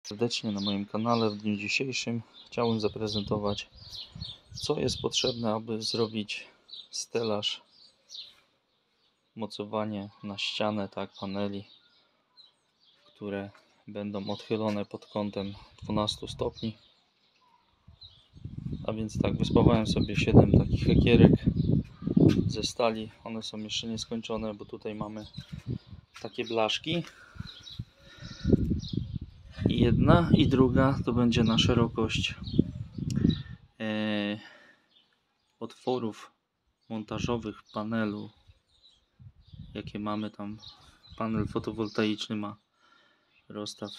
Serdecznie na moim kanale. W dniu dzisiejszym chciałem zaprezentować, co jest potrzebne, aby zrobić stelaż, mocowanie na ścianę, paneli, które będą odchylone pod kątem 12 stopni. A więc wyspawałem sobie 7 takich ekierek ze stali. One są jeszcze nieskończone, bo tutaj mamy takie blaszki. I jedna i druga to będzie na szerokość otworów montażowych panelu, jakie mamy tam. Panel fotowoltaiczny ma rozstaw,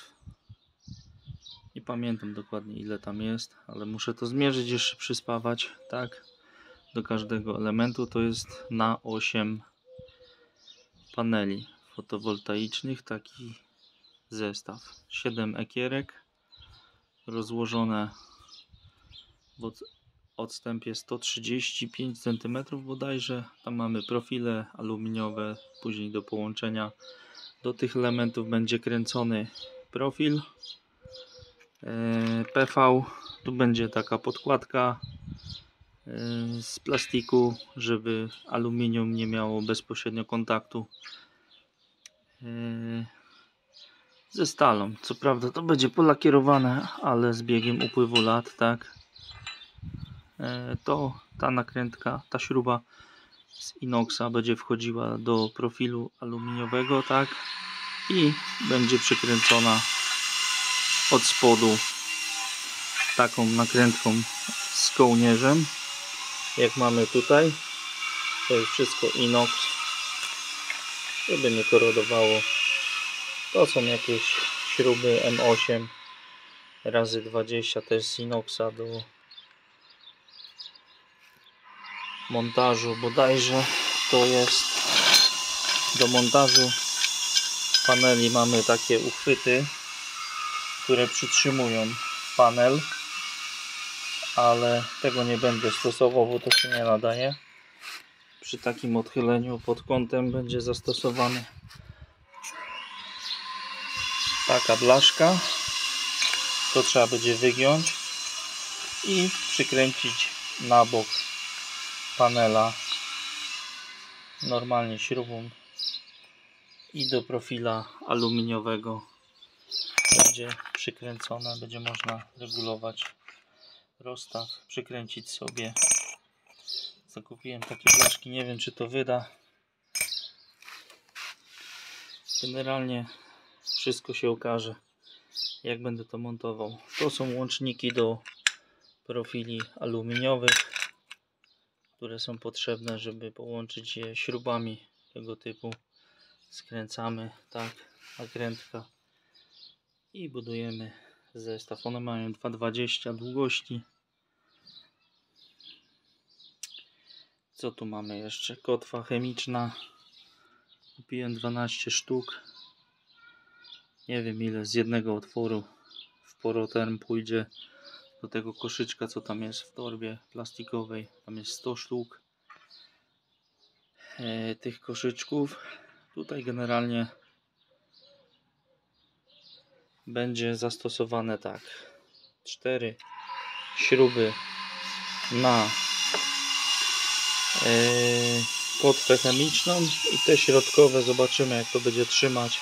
nie pamiętam dokładnie ile tam jest, ale muszę to zmierzyć, jeszcze przyspawać. Do każdego elementu to jest na 8 paneli fotowoltaicznych taki zestaw. 7 ekierek rozłożone w odstępie 135 cm bodajże. Tam mamy profile aluminiowe, później do połączenia do tych elementów będzie kręcony profil PV. Tu będzie taka podkładka z plastiku, żeby aluminium nie miało bezpośrednio kontaktu ze stalą. Co prawda to będzie polakierowane, ale z biegiem upływu lat, to ta nakrętka, ta śruba z inoxa będzie wchodziła do profilu aluminiowego, i będzie przykręcona od spodu taką nakrętką z kołnierzem, jak mamy tutaj. To jest wszystko inox, żeby nie korodowało. To są jakieś śruby M8 razy 20 też z inoxa do montażu, bodajże to jest do montażu paneli. Mamy takie uchwyty, które przytrzymują panel, ale tego nie będę stosował, bo to się nie nadaje. Przy takim odchyleniu pod kątem będzie zastosowany taka blaszka. To trzeba będzie wygiąć i przykręcić na bok panela normalnie śrubą i do profila aluminiowego będzie przykręcone. Będzie można regulować rozstaw, przykręcić sobie. Zakupiłem takie blaszki, nie wiem czy to wyda. Generalnie wszystko się okaże, jak będę to montował. To są łączniki do profili aluminiowych, które są potrzebne, żeby połączyć je śrubami tego typu. Skręcamy nakrętka i budujemy zestaw. One mają 2,20 długości. Co tu mamy jeszcze? Kotwa chemiczna. Kupiłem 12 sztuk. Nie wiem ile z jednego otworu w Poroterm pójdzie do tego koszyczka, co tam jest w torbie plastikowej. Tam jest 100 sztuk tych koszyczków. Tutaj generalnie będzie zastosowane 4 śruby na kotwę chemiczną i te środkowe, zobaczymy jak to będzie trzymać,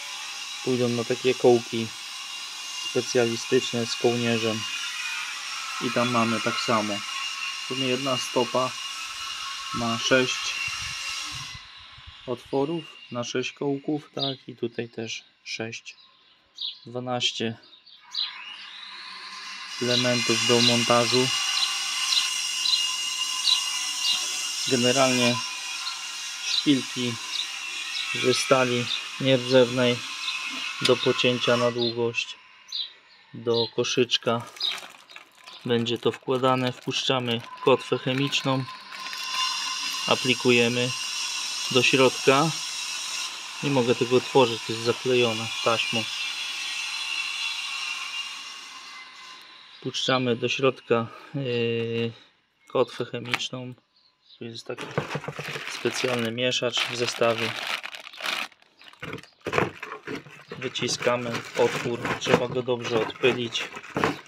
pójdą na takie kołki specjalistyczne z kołnierzem. I tam mamy tak samo. W sumie jedna stopa ma 6 otworów na 6 kołków, i tutaj też 6. 12 elementów do montażu. Generalnie szpilki ze stali nierdzewnej do pocięcia na długość do koszyczka. Będzie to wkładane, wpuszczamy kotwę chemiczną, aplikujemy do środka. Nie mogę tego otworzyć, to jest zaklejone taśmą. Wpuszczamy do środka kotwę chemiczną. Tu jest taki specjalny mieszacz w zestawie. wyciskamy otwór, trzeba go dobrze odpylić,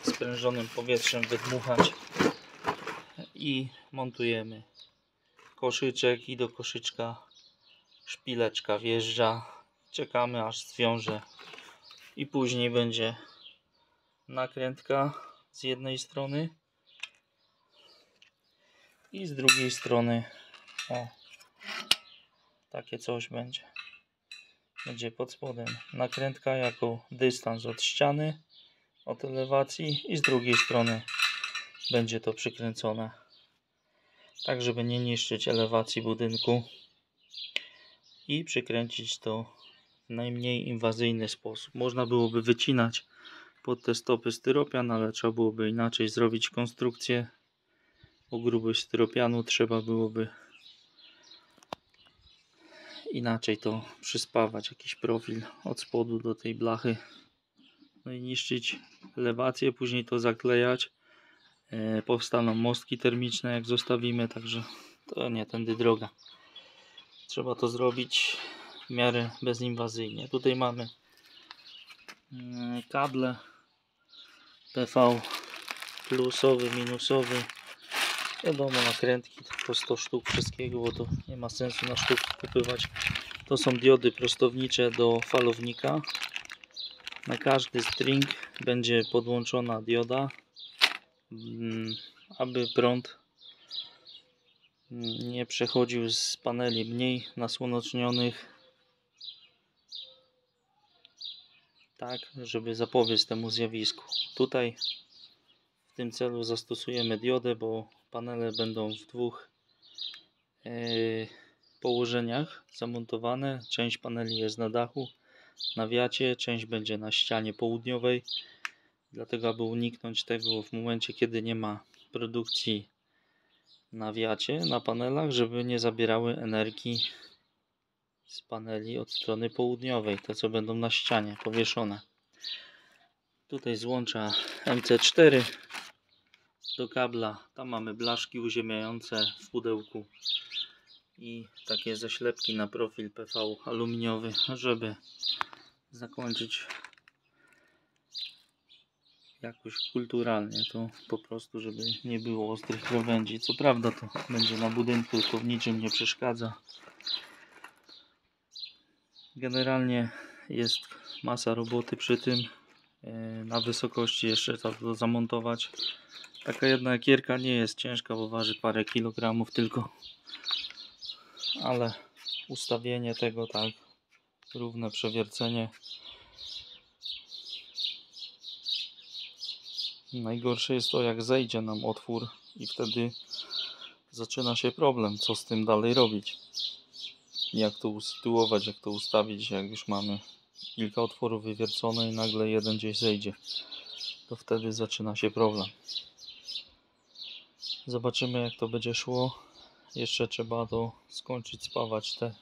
sprężonym powietrzem wydmuchać i montujemy koszyczek i do koszyczka szpileczka wjeżdża, czekamy aż zwiąże i później będzie nakrętka z jednej strony i z drugiej strony o, takie coś będzie pod spodem nakrętka jako dystans od ściany, od elewacji i z drugiej strony będzie to przykręcone tak, żeby nie niszczyć elewacji budynku i przykręcić to w najmniej inwazyjny sposób. Można byłoby wycinać pod te stopy styropian, ale trzeba byłoby inaczej zrobić konstrukcję. O grubość styropianu trzeba byłoby inaczej to przyspawać, jakiś profil od spodu do tej blachy, no i niszczyć elewację, później to zaklejać. Powstaną mostki termiczne jak zostawimy, także to nie tędy droga. Trzeba to zrobić w miarę bezinwazyjnie. Tutaj mamy kable PV plusowy, minusowy. Wiadomo, nakrętki po 100 sztuk wszystkiego, bo to nie ma sensu na sztuki kupywać. To są diody prostownicze do falownika. Na każdy string będzie podłączona dioda, aby prąd nie przechodził z paneli mniej nasłonecznionych, tak żeby zapobiec temu zjawisku. Tutaj w tym celu zastosujemy diodę, bo panele będą w dwóch położeniach zamontowane. Część paneli jest na dachu, na wiacie, część będzie na ścianie południowej. Dlatego, aby uniknąć tego w momencie, kiedy nie ma produkcji na wiacie, na panelach, żeby nie zabierały energii z paneli od strony południowej, te co będą na ścianie powieszone. Tutaj złącza MC4 do kabla, tam mamy blaszki uziemiające w pudełku i takie zaślepki na profil PV aluminiowy, żeby zakończyć jakoś kulturalnie to po prostu, żeby nie było ostrych krawędzi. Co prawda to będzie na budynku, to w niczym nie przeszkadza. Generalnie jest masa roboty przy tym. Na wysokości jeszcze trzeba to zamontować. Taka jedna ekierka nie jest ciężka, bo waży parę kilogramów tylko. Ale ustawienie tego tak, równe przewiercenie. Najgorsze jest to, jak zejdzie nam otwór i wtedy zaczyna się problem, co z tym dalej robić. Jak to usytuować, jak to ustawić, jak już mamy kilka otworów wywiercone i nagle jeden gdzieś zejdzie. To wtedy zaczyna się problem. Zobaczymy, jak to będzie szło. Jeszcze trzeba skończyć spawać te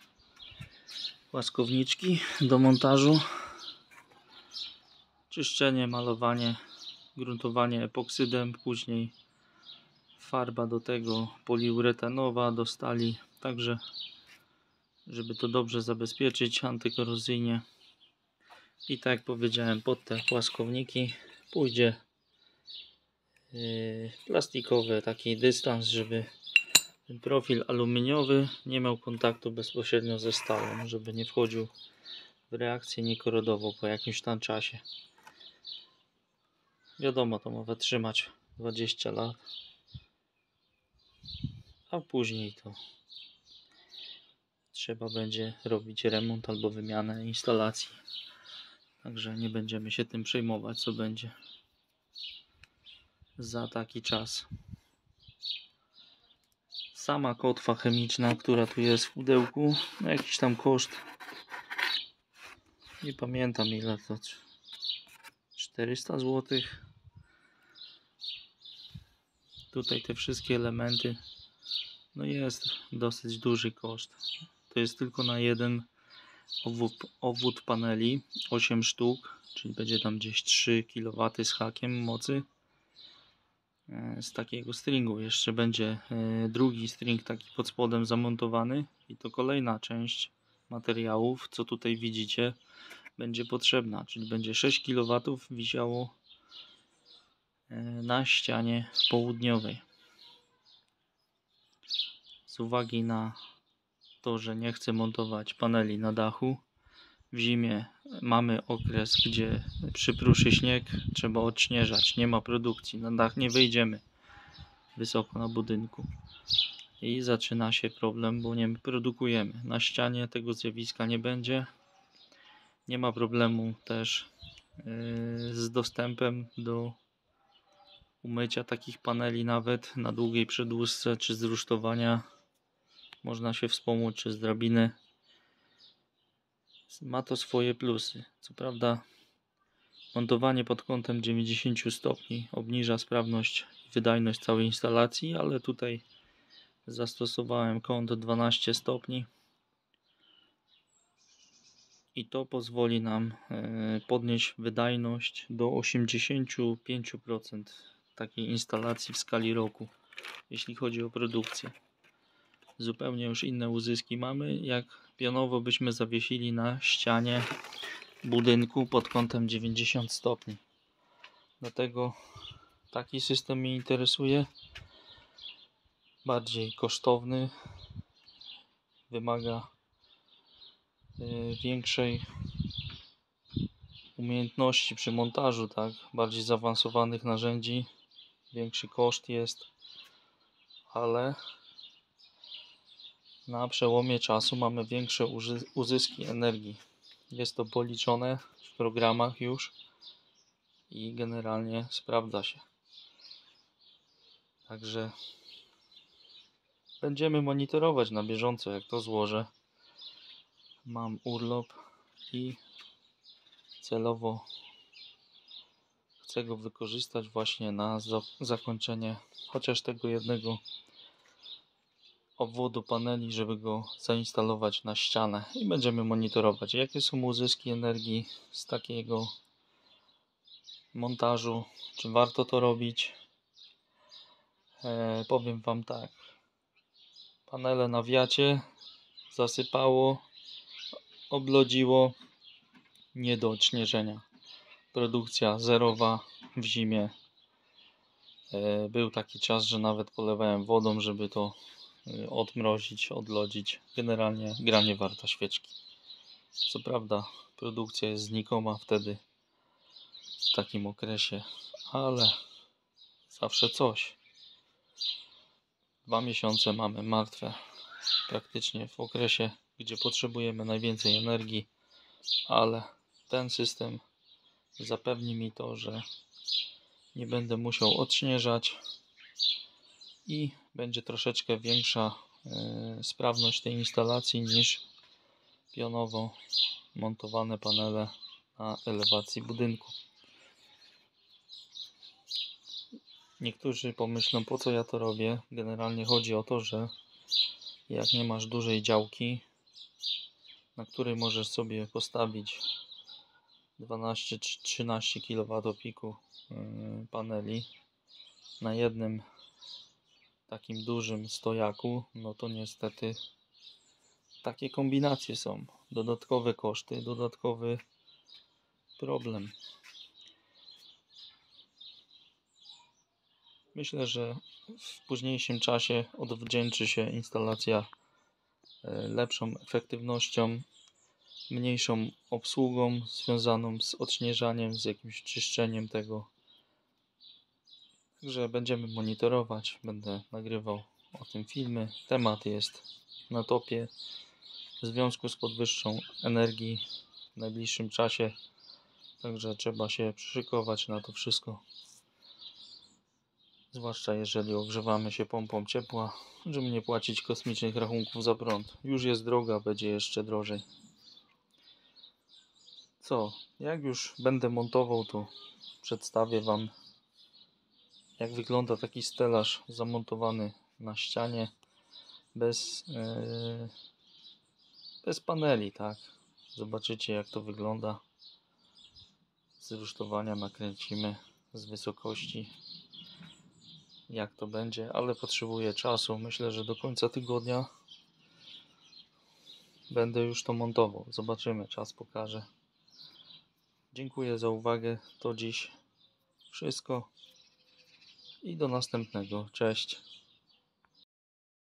łaskowniczki do montażu. Czyszczenie, malowanie, gruntowanie epoksydem, później farba do tego poliuretanowa do stali, także żeby to dobrze zabezpieczyć antykorozyjnie. I tak jak powiedziałem, pod te płaskowniki pójdzie plastikowy taki dystans, żeby ten profil aluminiowy nie miał kontaktu bezpośrednio ze stalą, żeby nie wchodził w reakcję, nie korodował po jakimś tam czasie. Wiadomo, to ma wytrzymać 20 lat, a później to trzeba będzie robić remont albo wymianę instalacji. Także nie będziemy się tym przejmować, co będzie za taki czas. Sama kotwa chemiczna, która tu jest w pudełku, no jakiś tam koszt, nie pamiętam ile to, 400 zł. Tutaj te wszystkie elementy, no jest dosyć duży koszt. To jest tylko na jeden obwód paneli, 8 sztuk, czyli będzie tam gdzieś 3 kW z hakiem mocy z takiego stringu. Jeszcze będzie drugi string taki pod spodem zamontowany i to kolejna część materiałów, co tutaj widzicie, będzie potrzebna, czyli będzie 6 kW wisiało na ścianie południowej. Z uwagi na to, że nie chcę montować paneli na dachu, w zimie mamy okres, gdzie przypruszy śnieg, trzeba odśnieżać, nie ma produkcji, na dach nie wyjdziemy wysoko na budynku i zaczyna się problem, bo nie produkujemy. Na ścianie tego zjawiska nie będzie, nie ma problemu też z dostępem do umycia takich paneli, nawet na długiej przedłużce czy z rusztowania można się wspomóc, czy z drabiny. Ma to swoje plusy. Co prawda montowanie pod kątem 90 stopni obniża sprawność i wydajność całej instalacji, ale tutaj zastosowałem kąt 12 stopni i to pozwoli nam podnieść wydajność do 85% takiej instalacji w skali roku, jeśli chodzi o produkcję. Zupełnie już inne uzyski mamy, jak pionowo byśmy zawiesili na ścianie budynku pod kątem 90 stopni. Dlatego taki system mnie interesuje. Bardziej kosztowny, wymaga większej umiejętności przy montażu, tak? Bardziej zaawansowanych narzędzi, większy koszt jest, ale na przełomie czasu mamy większe uzyski energii. Jest to policzone w programach już i generalnie sprawdza się. Także będziemy monitorować na bieżąco, jak to złożę. Mam urlop i celowo chcę go wykorzystać właśnie na zakończenie chociaż tego jednego obwodu paneli, żeby go zainstalować na ścianę i będziemy monitorować, jakie są uzyski energii z takiego montażu, czy warto to robić. Powiem Wam tak, panele na wiacie zasypało, oblodziło, nie do odśnieżenia, produkcja zerowa w zimie. Był taki czas, że nawet polewałem wodą, żeby to odmrozić, odlodzić. Generalnie gra nie warta świeczki. Co prawda produkcja jest znikoma wtedy w takim okresie, ale zawsze coś. 2 miesiące mamy martwe, praktycznie w okresie, gdzie potrzebujemy najwięcej energii, ale ten system zapewni mi to, że nie będę musiał odśnieżać i będzie troszeczkę większa sprawność tej instalacji niż pionowo montowane panele na elewacji budynku. Niektórzy pomyślą, po co ja to robię. Generalnie chodzi o to, że jak nie masz dużej działki, na której możesz sobie postawić 12 czy 13 kW piku paneli na jednym takim dużym stojaku, no to niestety takie kombinacje są. Dodatkowe koszty, dodatkowy problem. Myślę, że w późniejszym czasie odwdzięczy się instalacja lepszą efektywnością, mniejszą obsługą związaną z odśnieżaniem, z jakimś czyszczeniem tego. Także będziemy monitorować, będę nagrywał o tym filmy. Temat jest na topie w związku z podwyżką energii w najbliższym czasie. Także trzeba się przyszykować na to wszystko. Zwłaszcza jeżeli ogrzewamy się pompą ciepła, żeby nie płacić kosmicznych rachunków za prąd. Już jest droga, będzie jeszcze drożej. Co? Jak już będę montował, to przedstawię Wam, jak wygląda taki stelaż zamontowany na ścianie bez paneli, tak? Zobaczycie, jak to wygląda. Z rusztowania nakręcimy z wysokości, jak to będzie, ale potrzebuję czasu. Myślę, że do końca tygodnia będę już to montował. Zobaczymy, czas pokaże. Dziękuję za uwagę. To dziś wszystko i do następnego. Cześć.